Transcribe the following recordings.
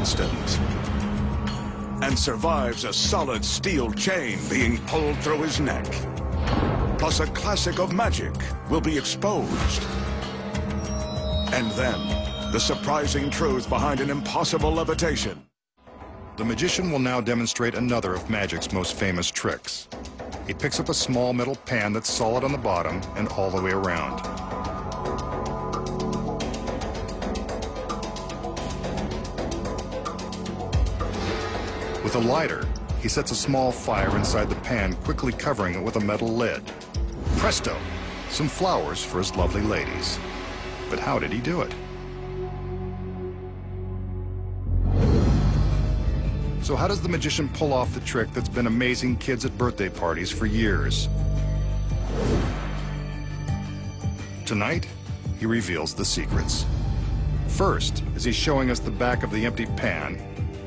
instant and survives a solid steel chain being pulled through his neck. Plus a classic of magic will be exposed. And then, the surprising truth behind an impossible levitation. The magician will now demonstrate another of magic's most famous tricks. He picks up a small metal pan that's solid on the bottom and all the way around. With a lighter, he sets a small fire inside the pan, quickly covering it with a metal lid. Presto! Some flowers for his lovely ladies. But how did he do it? So how does the magician pull off the trick that's been amazing kids at birthday parties for years? Tonight, he reveals the secrets. First, as he's showing us the back of the empty pan,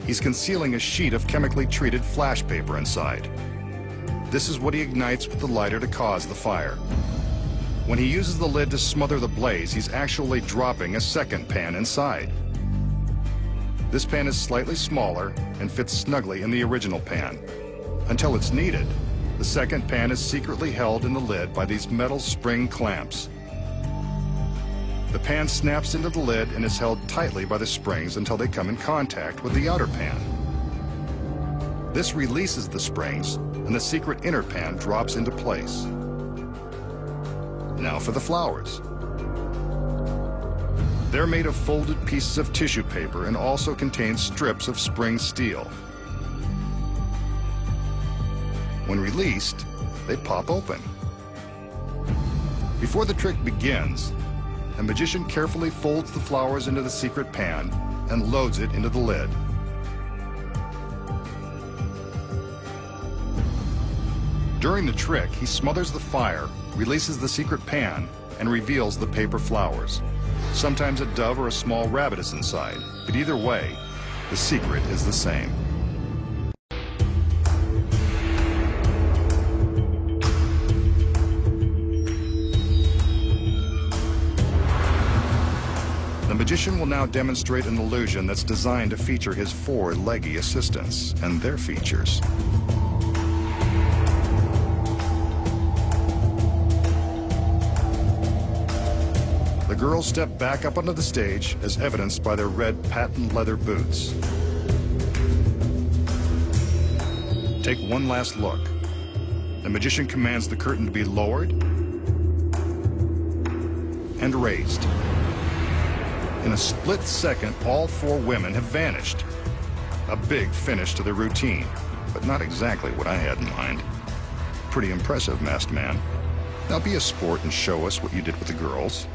he's concealing a sheet of chemically treated flash paper inside. This is what he ignites with the lighter to cause the fire. When he uses the lid to smother the blaze, he's actually dropping a second pan inside. This pan is slightly smaller and fits snugly in the original pan. Until it's needed, the second pan is secretly held in the lid by these metal spring clamps. The pan snaps into the lid and is held tightly by the springs until they come in contact with the outer pan. This releases the springs, and the secret inner pan drops into place. Now for the flowers. They're made of folded pieces of tissue paper and also contain strips of spring steel. When released, they pop open. Before the trick begins, the magician carefully folds the flowers into the secret pan and loads it into the lid. During the trick, he smothers the fire, releases the secret pan, and reveals the paper flowers. Sometimes a dove or a small rabbit is inside, but either way, the secret is the same. The magician will now demonstrate an illusion that's designed to feature his four leggy assistants and their features. The girls step back up onto the stage as evidenced by their red patent leather boots. Take one last look. The magician commands the curtain to be lowered and raised. In a split second, all four women have vanished. A big finish to their routine, but not exactly what I had in mind. Pretty impressive, masked man. Now be a sport and show us what you did with the girls.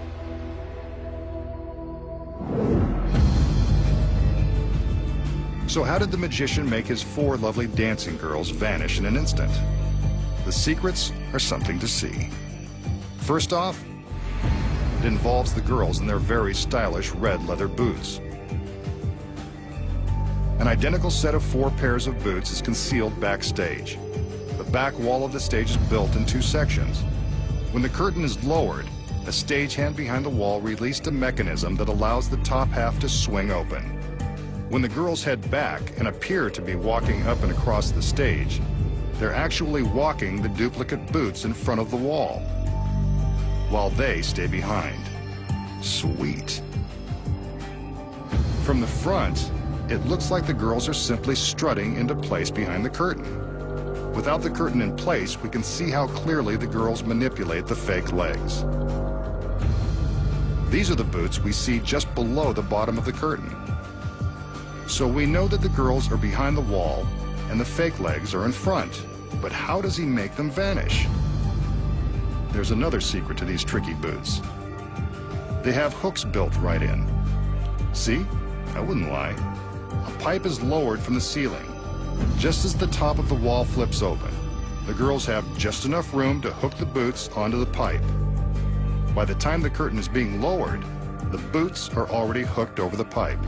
So how did the magician make his four lovely dancing girls vanish in an instant? The secrets are something to see. First off, it involves the girls in their very stylish red leather boots. An identical set of 4 pairs of boots is concealed backstage. The back wall of the stage is built in 2 sections. When the curtain is lowered, a stagehand behind the wall released a mechanism that allows the top half to swing open. When the girls head back and appear to be walking up and across the stage, they're actually walking the duplicate boots in front of the wall, while they stay behind. Sweet. From the front, it looks like the girls are simply strutting into place behind the curtain. Without the curtain in place, we can see how clearly the girls manipulate the fake legs. These are the boots we see just below the bottom of the curtain. So we know that the girls are behind the wall and the fake legs are in front. But how does he make them vanish? There's another secret to these tricky boots. They have hooks built right in. See? I wouldn't lie. A pipe is lowered from the ceiling. Just as the top of the wall flips open, the girls have just enough room to hook the boots onto the pipe. By the time the curtain is being lowered, the boots are already hooked over the pipe.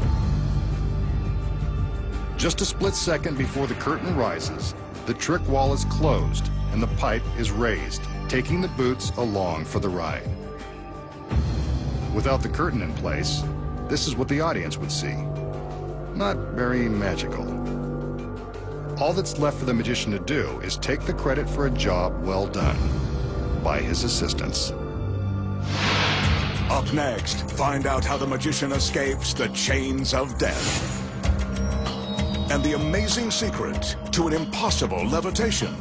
Just a split second before the curtain rises, the trick wall is closed and the pipe is raised, taking the boots along for the ride. Without the curtain in place, this is what the audience would see. not very magical. All that's left for the magician to do is take the credit for a job well done by his assistants. Up next, find out how the magician escapes the chains of death and the amazing secret to an impossible levitation.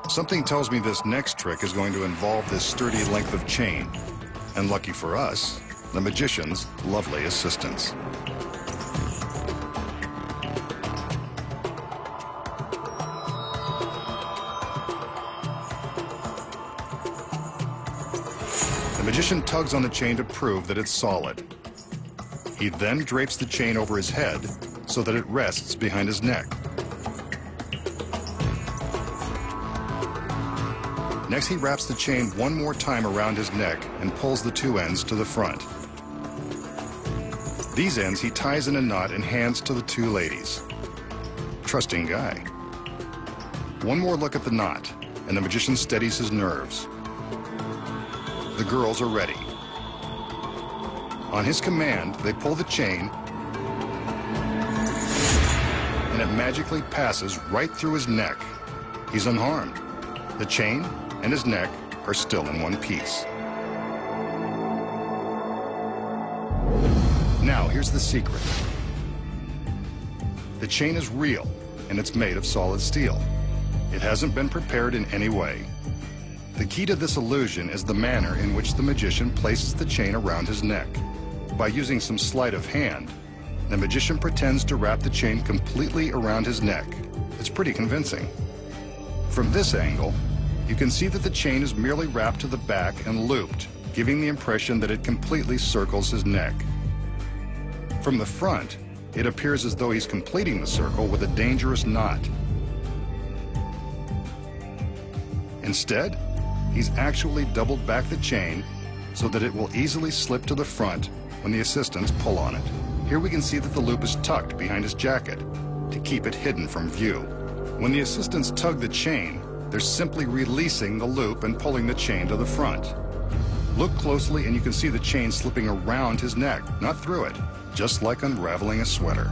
Something tells me this next trick is going to involve this sturdy length of chain, and lucky for us, the magician's lovely assistants. The magician tugs on the chain to prove that it's solid. He then drapes the chain over his head so that it rests behind his neck. Next, he wraps the chain one more time around his neck and pulls the two ends to the front. These ends he ties in a knot and hands to the two ladies. Trusting guy. One more look at the knot, and the magician steadies his nerves. The girls are ready. On his command, they pull the chain, and it magically passes right through his neck. He's unharmed. The chain and his neck are still in one piece. Now, here's the secret. The chain is real, and it's made of solid steel. It hasn't been prepared in any way. The key to this illusion is the manner in which the magician places the chain around his neck. By using some sleight of hand, the magician pretends to wrap the chain completely around his neck. It's pretty convincing. From this angle, you can see that the chain is merely wrapped to the back and looped, giving the impression that it completely circles his neck. From the front, it appears as though he's completing the circle with a dangerous knot. Instead, he's actually doubled back the chain so that it will easily slip to the front when the assistants pull on it. Here we can see that the loop is tucked behind his jacket to keep it hidden from view. When the assistants tug the chain, they're simply releasing the loop and pulling the chain to the front. Look closely and you can see the chain slipping around his neck, not through it, just like unraveling a sweater.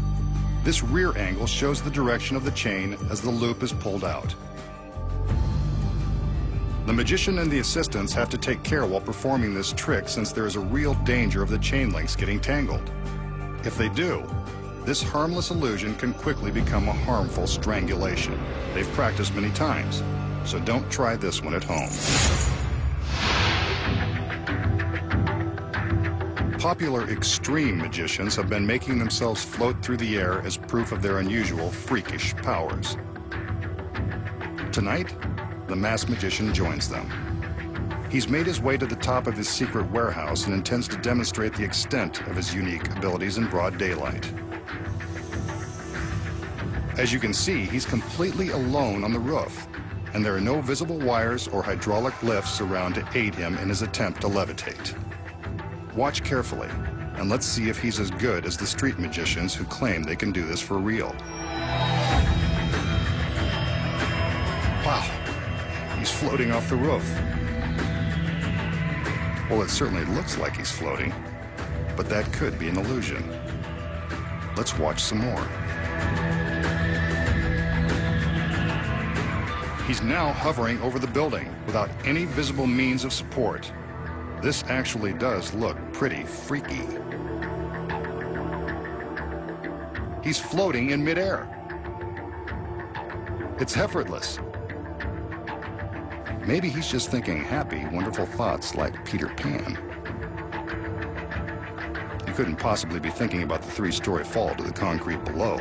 This rear angle shows the direction of the chain as the loop is pulled out. The magician and the assistants have to take care while performing this trick since there is a real danger of the chain links getting tangled. If they do, this harmless illusion can quickly become a harmful strangulation. They've practiced many times, so don't try this one at home. Popular extreme magicians have been making themselves float through the air as proof of their unusual freakish powers. Tonight, the masked magician joins them. He's made his way to the top of his secret warehouse and intends to demonstrate the extent of his unique abilities in broad daylight. As you can see, he's completely alone on the roof, and there are no visible wires or hydraulic lifts around to aid him in his attempt to levitate. Watch carefully, and let's see if he's as good as the street magicians who claim they can do this for real. Wow, he's floating off the roof. Well, it certainly looks like he's floating, but that could be an illusion. Let's watch some more. He's now hovering over the building without any visible means of support. This actually does look pretty freaky. He's floating in midair. It's effortless. Maybe he's just thinking happy, wonderful thoughts like Peter Pan. He couldn't possibly be thinking about the 3-story fall to the concrete below.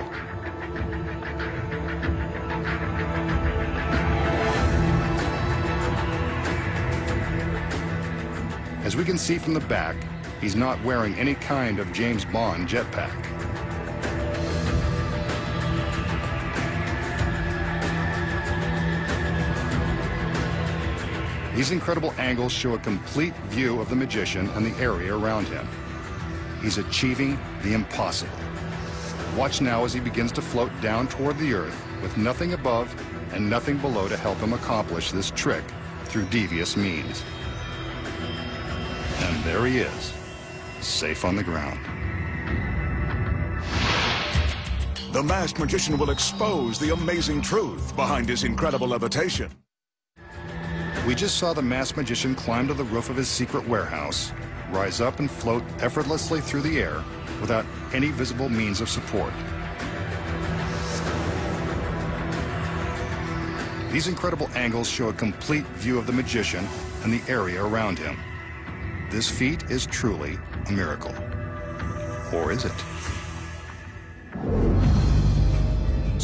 As we can see from the back, he's not wearing any kind of James Bond jetpack. These incredible angles show a complete view of the magician and the area around him. He's achieving the impossible. Watch now as he begins to float down toward the earth with nothing above and nothing below to help him accomplish this trick through devious means. And there he is, safe on the ground. the masked magician will expose the amazing truth behind his incredible levitation. We just saw the masked magician climb to the roof of his secret warehouse, rise up and float effortlessly through the air without any visible means of support. These incredible angles show a complete view of the magician and the area around him. This feat is truly a miracle. Or is it?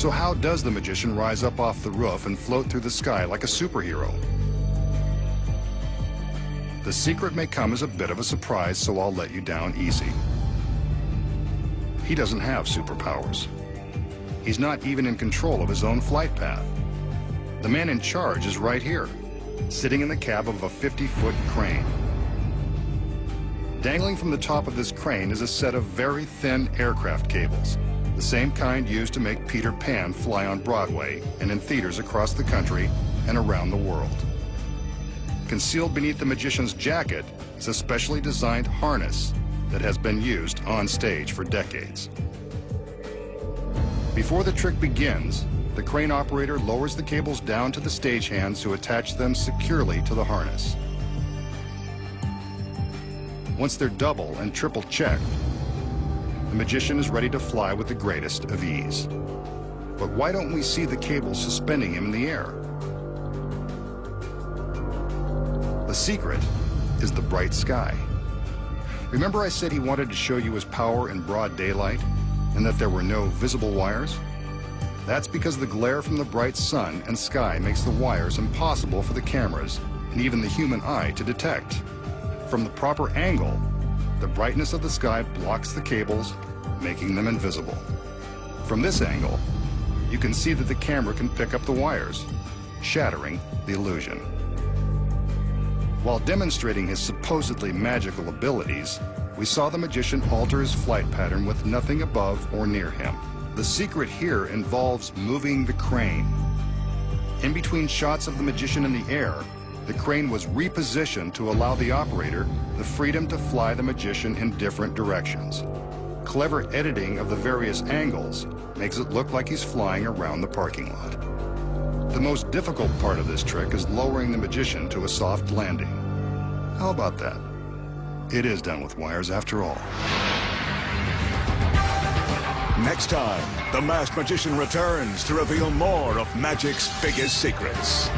So how does the magician rise up off the roof and float through the sky like a superhero? The secret may come as a bit of a surprise, so I'll let you down easy. He doesn't have superpowers. He's not even in control of his own flight path. The man in charge is right here, sitting in the cab of a 50-foot crane. Dangling from the top of this crane is a set of very thin aircraft cables, the same kind used to make Peter Pan fly on Broadway and in theaters across the country and around the world. Concealed beneath the magician's jacket is a specially designed harness that has been used on stage for decades. Before the trick begins, the crane operator lowers the cables down to the stagehands to attach them securely to the harness. Once they're double and triple checked, the magician is ready to fly with the greatest of ease. But why don't we see the cables suspending him in the air? The secret is the bright sky. Remember I said he wanted to show you his power in broad daylight and that there were no visible wires? That's because the glare from the bright sun and sky makes the wires impossible for the cameras and even the human eye to detect. From the proper angle, the brightness of the sky blocks the cables, making them invisible. From this angle, you can see that the camera can pick up the wires, shattering the illusion. While demonstrating his supposedly magical abilities, we saw the magician alter his flight pattern with nothing above or near him. The secret here involves moving the crane. In between shots of the magician in the air, the crane was repositioned to allow the operator the freedom to fly the magician in different directions. Clever editing of the various angles makes it look like he's flying around the parking lot. The most difficult part of this trick is lowering the magician to a soft landing. How about that? It is done with wires after all. Next time, the masked magician returns to reveal more of magic's biggest secrets.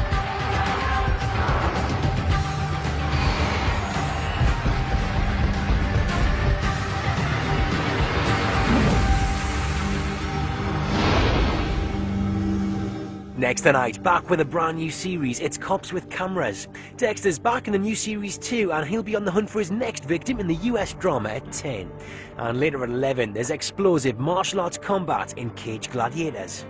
Next tonight, back with a brand new series, it's Cops with Cameras. Dexter's back in the new series too, and he'll be on the hunt for his next victim in the US drama at 10. And later at 11, there's explosive martial arts combat in Cage Gladiators.